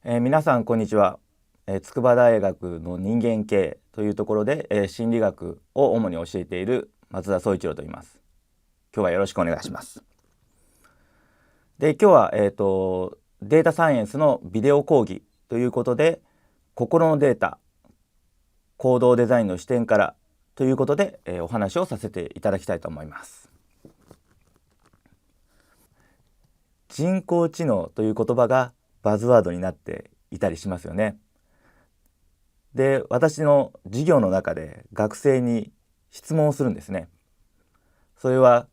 皆さんこんにちは。筑波大学の人間系というところで、心理学を主に教えている松田総一郎と言います。今日はよろしくお願いします。で、今日は、データサイエンスのビデオ講義ということで、心のデータ、行動デザインの視点からということで、お話をさせていただきたいと思います。人工知能という言葉がバズワードになっていたりしますよね。で、私の授業の中で学生に質問をするんですね。それは、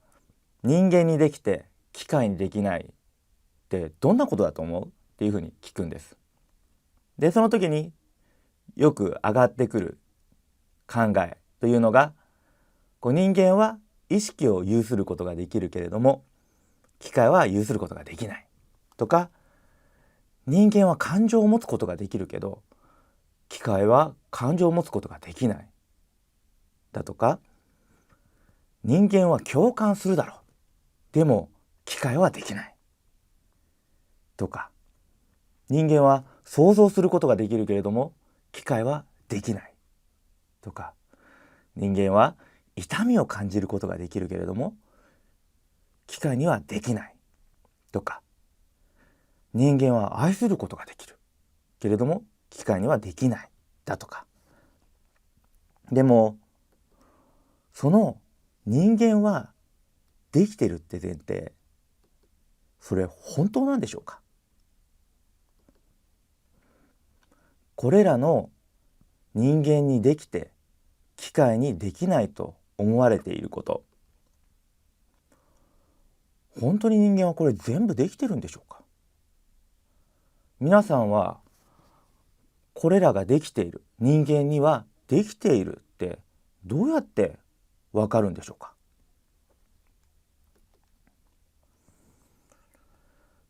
人間にできて機械にできないってどんなことだと思うっていうふうに聞くんです。で、その時によく上がってくる考えというのが、人間は意識を有することができるけれども機械は有することができないとか、人間は感情を持つことができるけど機械は感情を持つことができないだとか、人間は共感するだろう、でも機械はできないとか、人間は想像することができるけれども機械はできないとか、人間は痛みを感じることができるけれども機械にはできないとか、人間は愛することができるけれども機械にはできないだとか。でもその人間はできてるって前提、それ本当なんでしょうか。これらの人間にできて機械にできないと思われていること、本当に人間はこれ全部できてるんでしょうか。皆さんはこれらができている、人間にはできているってどうやってわかるんでしょうか。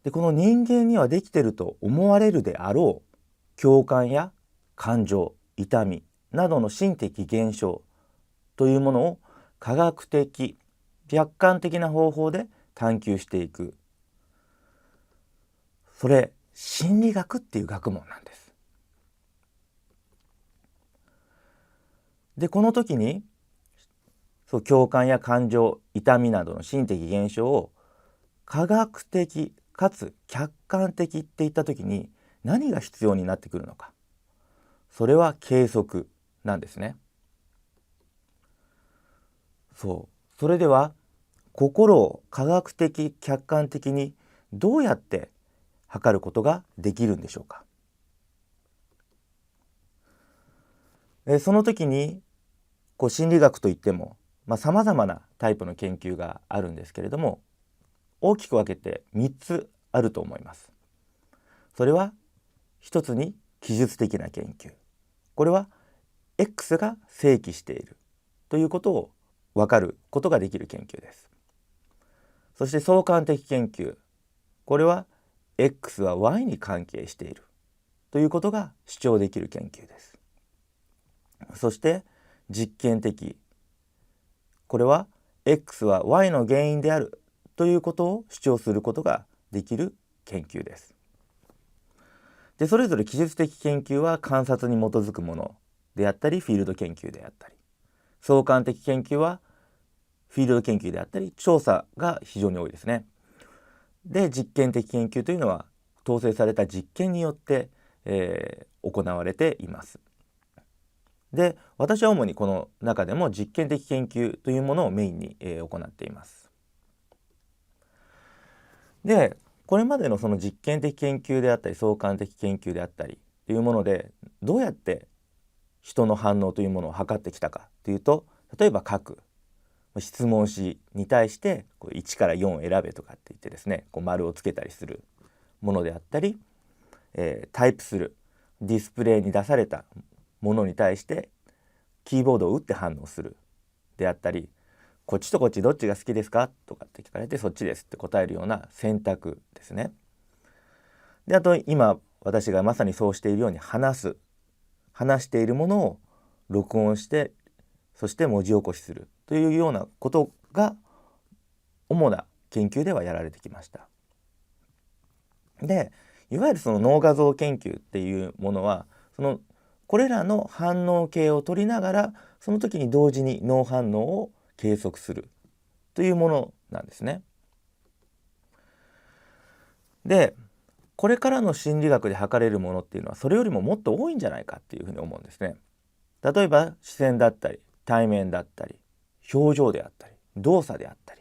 で、この人間にはできていると思われるであろう共感や感情、痛みなどの心的現象というものを科学的、客観的な方法で探求していく。それ、心理学っていう学問なんです。で、この時に、共感や感情、痛みなどの心的現象を科学的かつ客観的っていった時に何が必要になってくるのか。それは計測なんですね。それでは心を科学的客観的にどうやって測ることができるんでしょうか。その時に心理学といってもさまざまなタイプの研究があるんですけれども、大きく分けて3つあると思います。それは一つに記述的な研究。これは X が正規しているということを分かることができる研究です。そして相関的研究。これは X は Y に関係しているということが主張できる研究です。そして実験的。これは X は Y の原因であるということを主張することができる研究です。で、それぞれ記述的研究は観察に基づくものであったり、フィールド研究であったり、相関的研究はフィールド研究であったり、調査が非常に多いですね。で、実験的研究というのは統制された実験によって、行われています。で、私は主にこの中でも実験的研究というものをメインに、行っています。で、これまでのその実験的研究であったり相関的研究であったりというもので、どうやって人の反応というものを測ってきたかというと、例えば書く質問紙に対して1から4を選べとかって言ってですね、丸をつけたりするものであったり、タイプするディスプレイに出されたものに対してキーボードを打って反応するであったり、こっちとこっちどっちが好きですかとかって聞かれてそっちですって答えるような選択ですね。で、あと今私がまさにそうしているように話しているものを録音して、そして文字起こしするというようなことが主な研究ではやられてきました。で、いわゆるその脳画像研究っていうものはこれらの反応系を取りながらその時に同時に脳反応を計測するというものなんですね。でこれからの心理学で測れるものっていうのはそれよりももっと多いんじゃないかっていうふうに思うんですね。例えば視線だったり対面だったり表情であったり動作であったり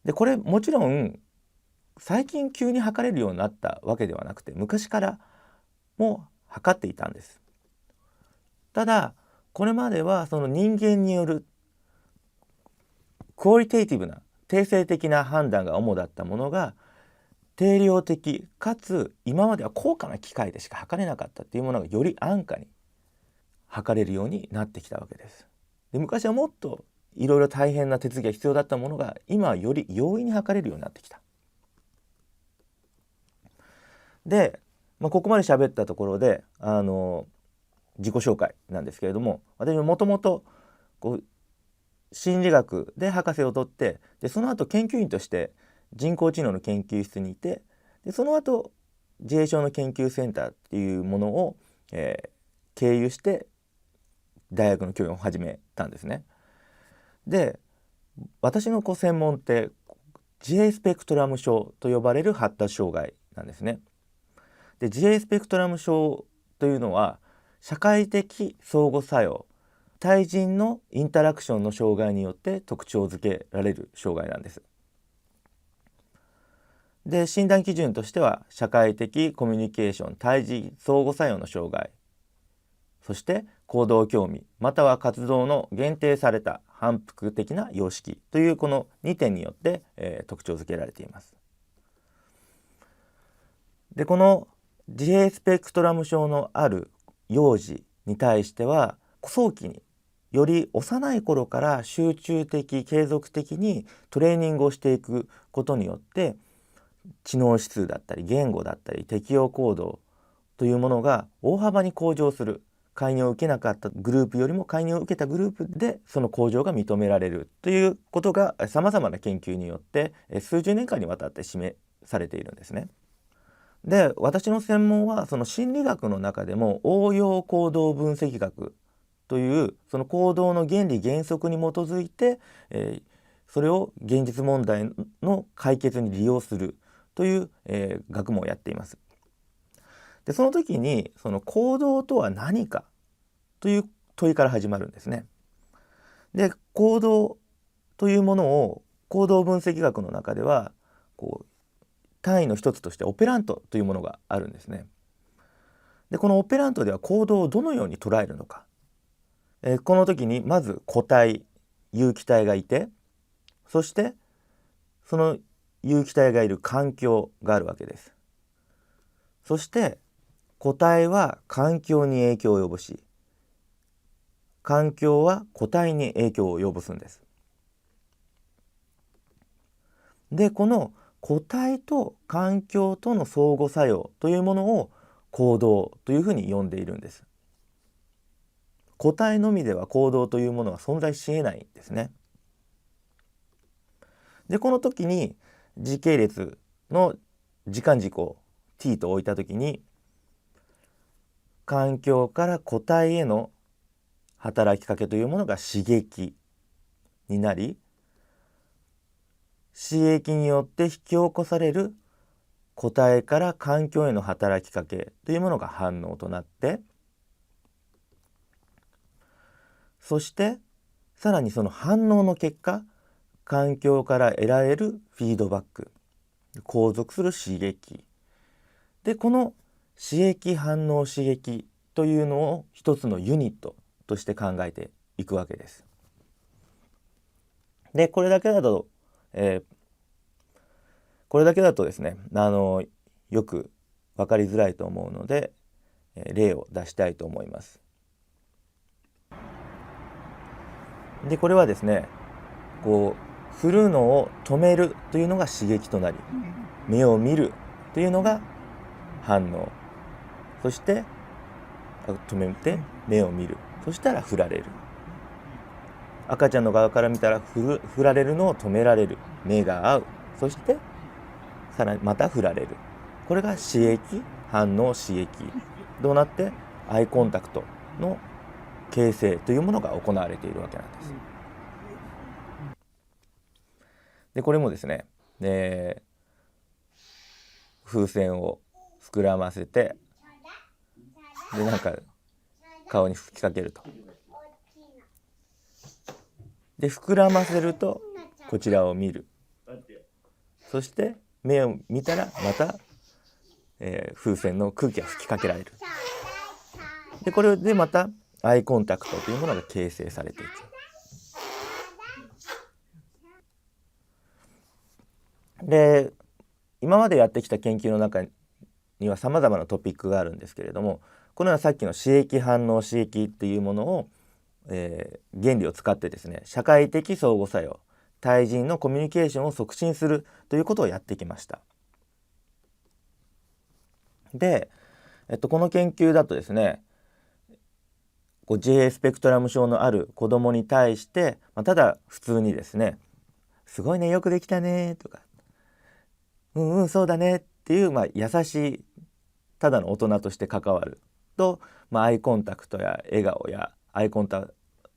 で、これもちろん最近急に測れるようになったわけではなくて昔からも測っていたんです。ただこれまではその人間によるクオリテイティブな定性的な判断が主だったものが定量的かつ今までは高価な機械でしか測れなかったっていうものがより安価に測れるようになってきたわけです。で昔はもっといろいろ大変な手続きが必要だったものが今はより容易に測れるようになってきた。で、ここまで喋ったところで自己紹介なんですけれども、私もともと心理学で博士を取ってでその後研究員として人工知能の研究室にいてでその後自閉症の研究センターっていうものを、経由して大学の教員を始めたんですね。で私の専門って自閉スペクトラム症と呼ばれる発達障害なんですね。で自閉スペクトラム症というのは社会的相互作用対人のインタラクションの障害によって特徴づけられる障害なんです。で診断基準としては社会的コミュニケーション対人相互作用の障害そして行動興味または活動の限定された反復的な様式というこの2点によって、特徴づけられています。でこの自閉スペクトラム症のある幼児に対しては早期により幼い頃から集中的継続的にトレーニングをしていくことによって知能指数だったり言語だったり適応行動というものが大幅に向上する介入を受けなかったグループよりも介入を受けたグループでその向上が認められるということがさまざまな研究によって数十年間にわたって示されているんですね。で私の専門はその心理学の中でも応用行動分析学というその行動の原理原則に基づいて、それを現実問題の解決に利用するという、学問をやっています。でその時にその行動とは何かという問いから始まるんですね。で行動というものを行動分析学の中では単位の一つとしてオペラントというものがあるんですね。でこのオペラントでは行動をどのように捉えるのか、この時にまず個体有機体がいてそしてその有機体がいる環境があるわけです。そして個体は環境に影響を及ぼし環境は個体に影響を及ぼすんです。でこの個体と環境との相互作用というものを行動というふうに呼んでいるんです。個体のみでは行動というものは存在し得ないんですね。でこの時に時系列の時間軸を t と置いた時に環境から個体への働きかけというものが刺激になり刺激によって引き起こされる個体から環境への働きかけというものが反応となってそしてさらにその反応の結果環境から得られるフィードバック後続する刺激でこの刺激反応刺激というのを一つのユニットとして考えていくわけです。でこれだけだとですねよく分かりづらいと思うので、例を出したいと思います。でこれはですね振るのを止めるというのが刺激となり目を見るというのが反応そして止めて目を見るそしたら振られる赤ちゃんの側から見たら振られるのを止められる目が合うそしてさらにまた振られるこれが刺激、反応刺激となってアイコンタクトの形成というものが行われているわけなんです。でこれもですね、風船を膨らませて、でなんか顔に吹きかけると。で膨らませるとこちらを見る。そして目を見たらまた、風船の空気が吹きかけられる。でこれでまたアイコンタクトというものが形成されていく。で今までやってきた研究の中にはさまざまなトピックがあるんですけれども、このようなさっきの刺激反応刺激っていうものを、原理を使ってですね、社会的相互作用、対人のコミュニケーションを促進するということをやってきました。で、この研究だとですね、GA スペクトラム症のある子どもに対して、ただ普通にですね、すごいね、よくできたねとか、うんうんそうだねっていう、優しいただの大人として関わると、アイコンタクトや笑顔やアイコンタ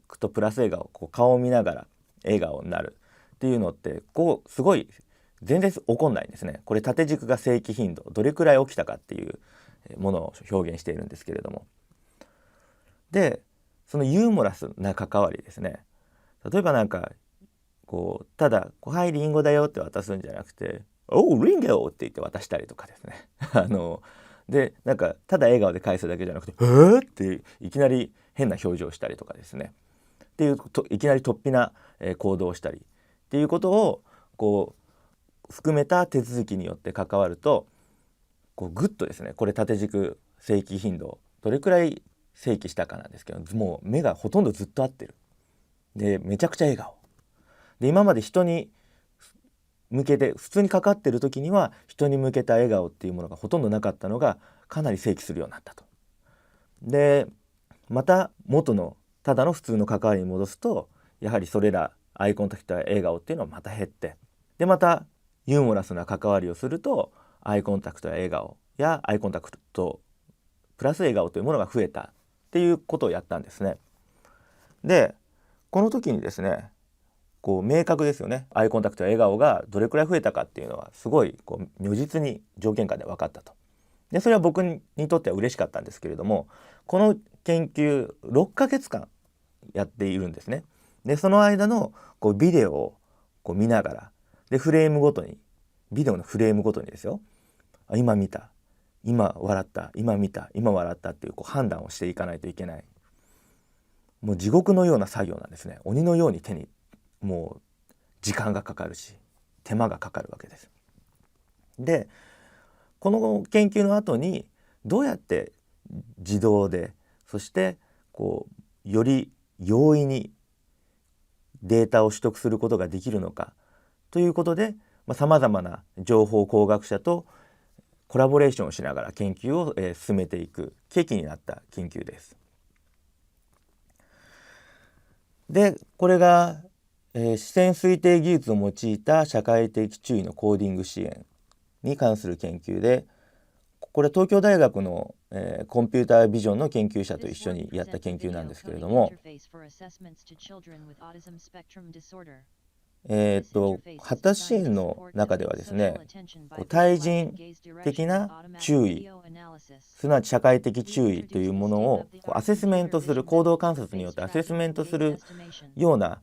クトプラス笑顔、顔を見ながら笑顔になるっていうのってすごい全然起こんないんですね。これ縦軸が正規頻度、どれくらい起きたかっていうものを表現しているんですけれども、でそのユーモラスな関わりですね。例えばなんかただはいリンゴだよって渡すんじゃなくて、おうリンゴって言って渡したりとかですねでなんかただ笑顔で返すだけじゃなくてっていきなり変な表情をしたりとかですね、っていういきなり突飛な行動をしたりっていうことを含めた手続きによって関わると、グッとですね、これ縦軸正規頻度どれくらい正規したかなんですけど、もう目がほとんどずっと合ってる。でめちゃくちゃ笑顔で、今まで人に向けて普通にかかってる時には人に向けた笑顔っていうものがほとんどなかったのがかなり正規するようになったと。でまた元のただの普通の関わりに戻すと、やはりそれらアイコンタクトや笑顔っていうのはまた減って、でまたユーモラスな関わりをするとアイコンタクトや笑顔やアイコンタクトプラス笑顔というものが増えたっていうことをやったんですね。でこの時にですね、明確ですよね。アイコンタクトや笑顔がどれくらい増えたかっていうのはすごい如実に条件下で分かったと。でそれは僕にとっては嬉しかったんですけれども、この研究6ヶ月間やっているんですね。でその間のビデオを見ながら、でフレームごとに、ビデオのフレームごとにですよ、今見た、今笑った、今見た、今笑ったっていう判断をしていかないといけない。もう地獄のような作業なんですね。鬼のように手にもう時間がかかるし手間がかかるわけです。でこの研究の後にどうやって自動で、そしてより容易にデータを取得することができるのかということで、さまざまな情報工学者とコラボレーションをしながら研究を、進めていく契機になった研究です。でこれが、視線推定技術を用いた社会的注意のコーディング支援に関する研究で、これ東京大学の、コンピュータービジョンの研究者と一緒にやった研究なんですけれども、発達支援の中ではですね、対人的な注意、すなわち社会的注意というものをアセスメントする、行動観察によってアセスメントするような、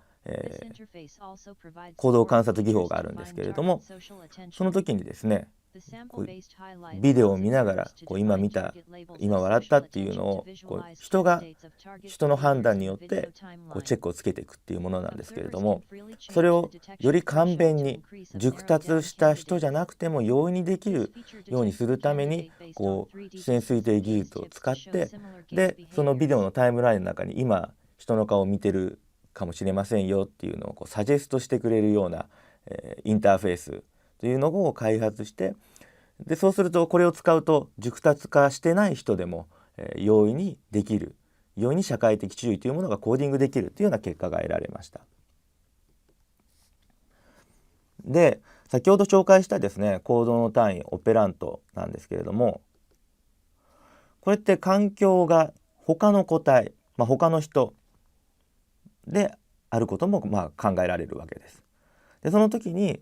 行動観察技法があるんですけれども、その時にですね、ビデオを見ながら今見た、今笑ったっていうのを人の判断によってチェックをつけていくっていうものなんですけれども、それをより簡便に熟達した人じゃなくても容易にできるようにするために視線推定技術を使って、でそのビデオのタイムラインの中に今人の顔を見てるかもしれませんよっていうのをサジェストしてくれるような、インターフェースというのを開発して、でそうするとこれを使うと熟達化してない人でも、容易にできる、容易に社会的注意というものがコーディングできるというような結果が得られました。で先ほど紹介したですね、行動の単位オペラントなんですけれども、これって環境が他の個体、他の人であることも考えられるわけです。でその時に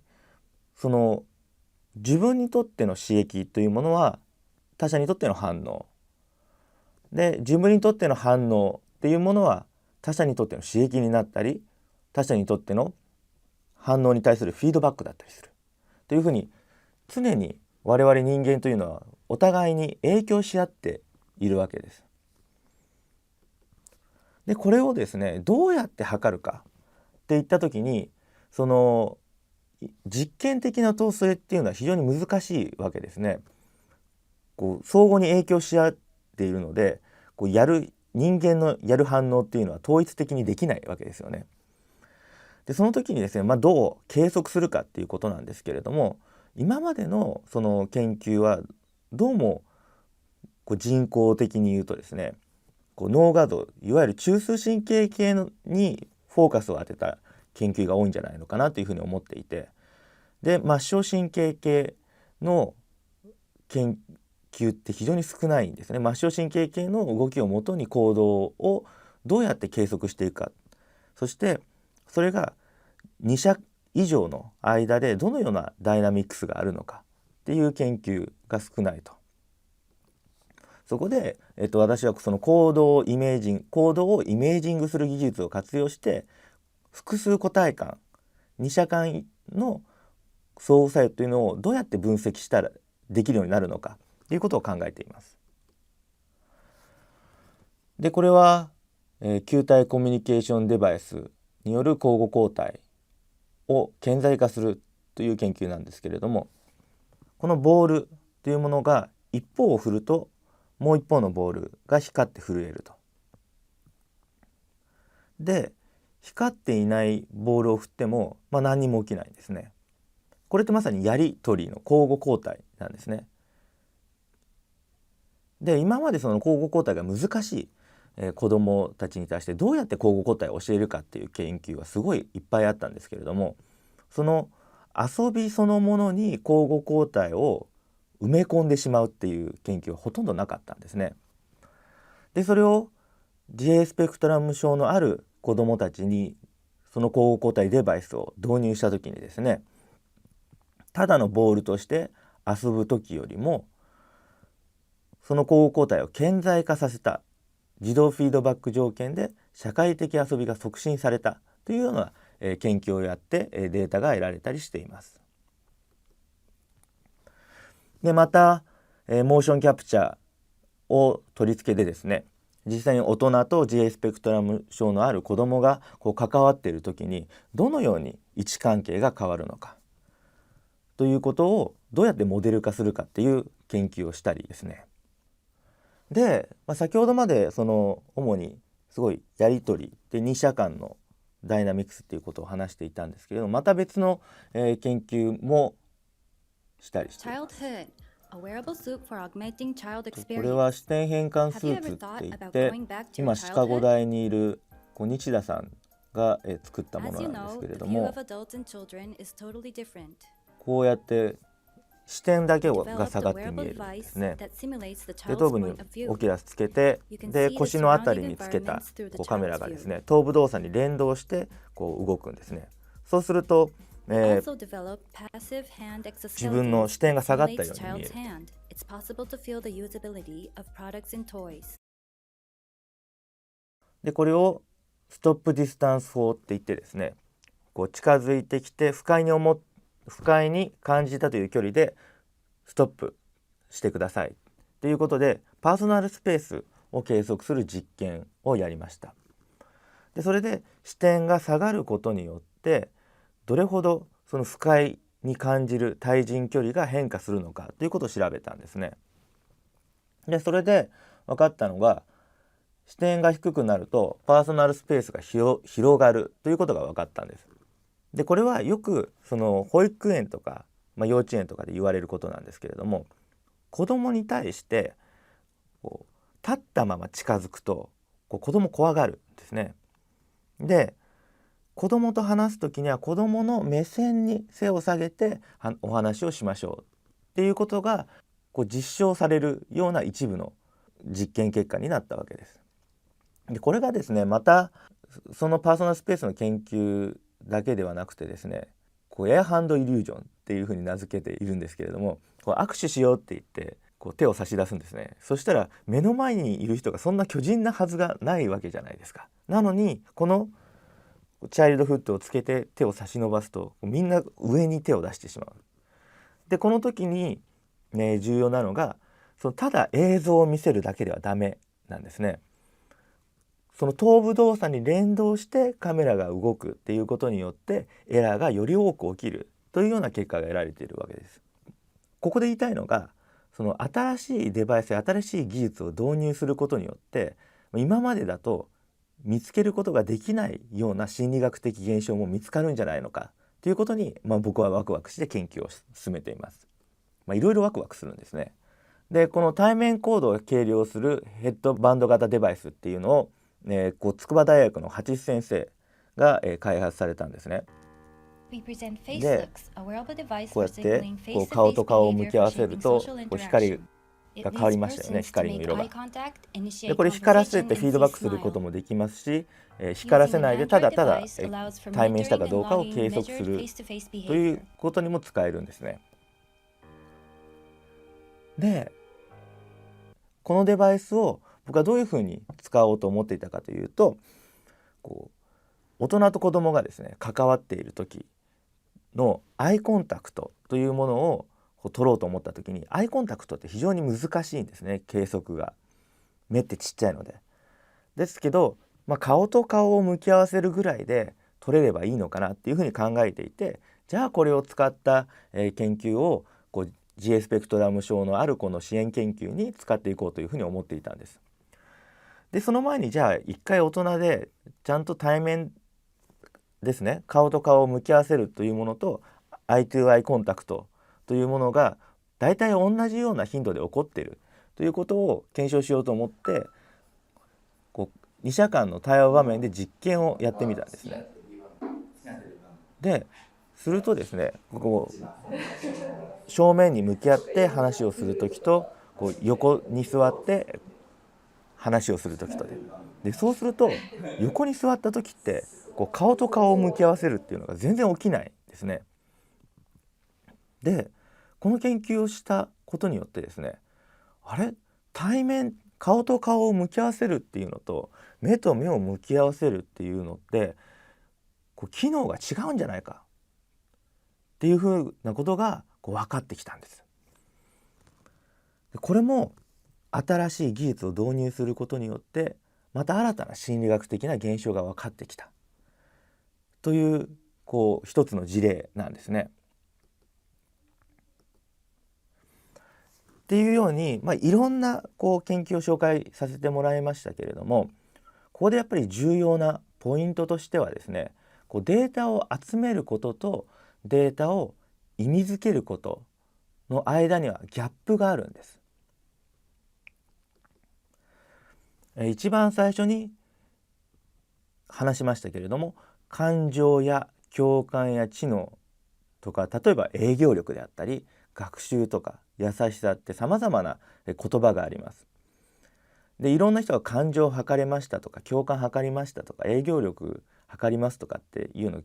その自分にとっての刺激というものは他者にとっての反応で、自分にとっての反応っていうものは他者にとっての刺激になったり、他者にとっての反応に対するフィードバックだったりするというふうに、常に我々人間というのはお互いに影響し合っているわけです。でこれをですね、どうやって測るかっていった時に、その実験的な統制っていうのは非常に難しいわけですね。相互に影響し合っているので、人間のやる反応っていうのは統一的にできないわけですよね。でその時にですね、どう計測するかっていうことなんですけれども、今までのその研究はどうも人工的に言うとですね、脳画像、いわゆる中枢神経系にフォーカスを当てた研究が多いんじゃないのかなというふうに思っていて、で末梢神経系の研究って非常に少ないんですね。末梢神経系の動きをもとに行動をどうやって計測していくか、そしてそれが2社以上の間でどのようなダイナミクスがあるのかっていう研究が少ないと。そこで、私はその行動をイメージングする技術を活用して、複数個体間2者間の相互作用というのをどうやって分析したらできるようになるのかということを考えています。でこれは、球体コミュニケーションデバイスによる交互交代を顕在化するという研究なんですけれども、このボールというものが一方を振るともう一方のボールが光って震えると。で光っていないボールを振っても、何にも起きないんですね。これってまさにやり取りの交互交代なんですね。で今までその交互交代が難しい、子どもたちに対してどうやって交互交代を教えるかっていう研究はすごいいっぱいあったんですけれども、その遊びそのものに交互交代を埋め込んでしまうっていう研究はほとんどなかったんですね。でそれを自閉スペクトラム症のある子どもたちにその交互交代デバイスを導入した時にですね、ただのボールとして遊ぶ時よりもその交互交代を顕在化させた自動フィードバック条件で社会的遊びが促進されたというような、研究をやって、データが得られたりしています。でまた、モーションキャプチャーを取り付けでですね、実際に大人と自閉スペクトラム症のある子どもが関わっている時にどのように位置関係が変わるのかということをどうやってモデル化するかっていう研究をしたりですね。で、先ほどまでその主にすごいやり取りで2者間のダイナミクスっていうことを話していたんですけれども、また別の、研究もしたりしています。これは視点変換スーツって言って、今シカゴ大にいる日田さんが、作ったものなんですけれども、こうやって視点だけが下がって見えるんですね。で頭部にオキュラスつけて、で腰のあたりにつけたカメラがですね、頭部動作に連動して動くんですね。そうすると、自分の視点が下がったように見える。でこれをストップディスタンス法って言ってですね、近づいてきて不快に感じたという距離でストップしてくださいということで、パーソナルスペースを計測する実験をやりました。でそれで視点が下がることによってどれほどその不快に感じる対人距離が変化するのかということを調べたんですね。でそれで分かったのが、視点が低くなるとパーソナルスペースが広がるということが分かったんです。でこれはよくその保育園とか、幼稚園とかで言われることなんですけれども、子どもに対して立ったまま近づくと子ども怖がるんですね。で子供と話す時には子供の目線に背を下げてお話をしましょうっていうことが実証されるような一部の実験結果になったわけです。でこれがですね、またそのパーソナルスペースの研究だけではなくてですね、エアハンドイリュージョンっていうふうに名付けているんですけれども、握手しようって言って手を差し出すんですね。そしたら目の前にいる人がそんな巨人なはずがないわけじゃないですか。なのにこのチャイルドフットをつけて手を差し伸ばすとみんな上に手を出してしまう。でこの時に、重要なのがただ映像を見せるだけではダメなんですね。その頭部動作に連動してカメラが動くっていうことによってエラーがより多く起きるというような結果が得られているわけです。ここで言いたいのが、その新しいデバイスや新しい技術を導入することによって今までだと見つけることができないような心理学的現象も見つかるんじゃないのかということに、僕はワクワクして研究を進めています。いろいろワクワクするんですね。でこの対面コードを計量するヘッドバンド型デバイスっていうのを、筑波大学の八須先生が、開発されたんですね。でこうやって顔と顔を向き合わせると光が変わりましたよね。光の色が。でこれ光らせてフィードバックすることもできますし、光らせないでただただ対面したかどうかを計測するということにも使えるんですね。でこのデバイスを僕はどういうふうに使おうと思っていたかというと、大人と子供がですね関わっている時のアイコンタクトというものを取ろうと思った時に、アイコンタクトって非常に難しいんですね。計測が目ってちっちゃいので。ですけど、顔と顔を向き合わせるぐらいで取れればいいのかなっていうふうに考えていて、じゃあこれを使った、研究をGA スペクトラム症のある子の支援研究に使っていこうというふうに思っていたんです。でその前にじゃあ一回大人でちゃんと対面ですね、顔と顔を向き合わせるというものとアイトゥーアイコンタクトというものが大体同じような頻度で起こっているということを検証しようと思って2者間の対話場面で実験をやってみたんですね。でするとですね、正面に向き合って話をする時と横に座って話をする時とでそうすると横に座った時って顔と顔を向き合わせるっていうのが全然起きないですね。でこの研究をしたことによってですね、対面顔と顔を向き合わせるっていうのと目と目を向き合わせるっていうのって機能が違うんじゃないかっていうふうなことが分かってきたんです。これも新しい技術を導入することによってまた新たな心理学的な現象が分かってきたという一つの事例なんですね。っていうように、いろんな研究を紹介させてもらいましたけれども、ここでやっぱり重要なポイントとしてはですね、データを集めることとデータを意味づけることの間にはギャップがあるんです。一番最初に話しましたけれども、感情や共感や知能とか、例えば営業力であったり学習とか優しさってさまざまな言葉があります。でいろんな人が感情を測れましたとか共感測りましたとか営業力測りますとかっていうの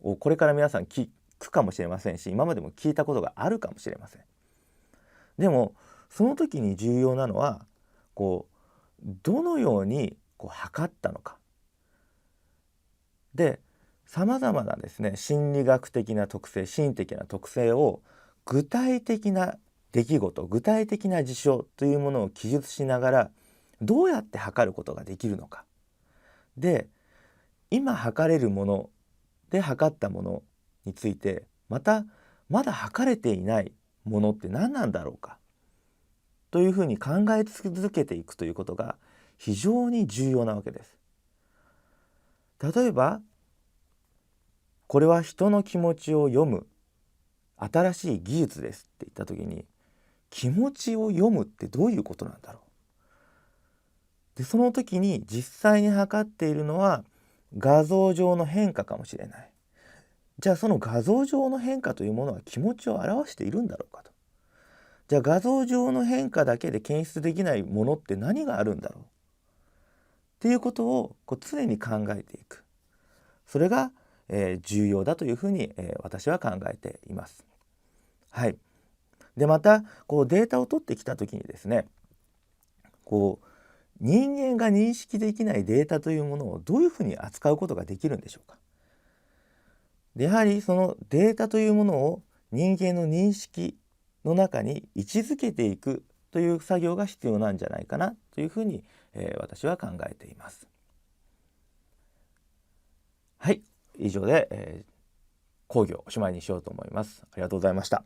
をこれから皆さん聞くかもしれませんし、今までも聞いたことがあるかもしれません。でもその時に重要なのはどのように測ったのかで、さまざまなですね心理学的な特性、心理的な特性を具体的な出来事、具体的な事象というものを記述しながらどうやって測ることができるのかで、今測れるもので測ったものについてまだ測れていないものって何なんだろうかというふうに考え続けていくということが非常に重要なわけです。例えばこれは人の気持ちを読む新しい技術ですって言った時に、気持ちを読むってどういうことなんだろう。でその時に実際に測っているのは画像上の変化かもしれない。じゃあその画像上の変化というものは気持ちを表しているんだろうかと。じゃあ画像上の変化だけで検出できないものって何があるんだろうっていうことを常に考えていく。それが、重要だというふうに、私は考えています。はい。でまたデータを取ってきた時にですね、人間が認識できないデータというものをどういうふうに扱うことができるんでしょうか。でやはりそのデータというものを人間の認識の中に位置づけていくという作業が必要なんじゃないかなというふうに、私は考えています。はい、以上で、講義をおしまいにしようと思います。ありがとうございました。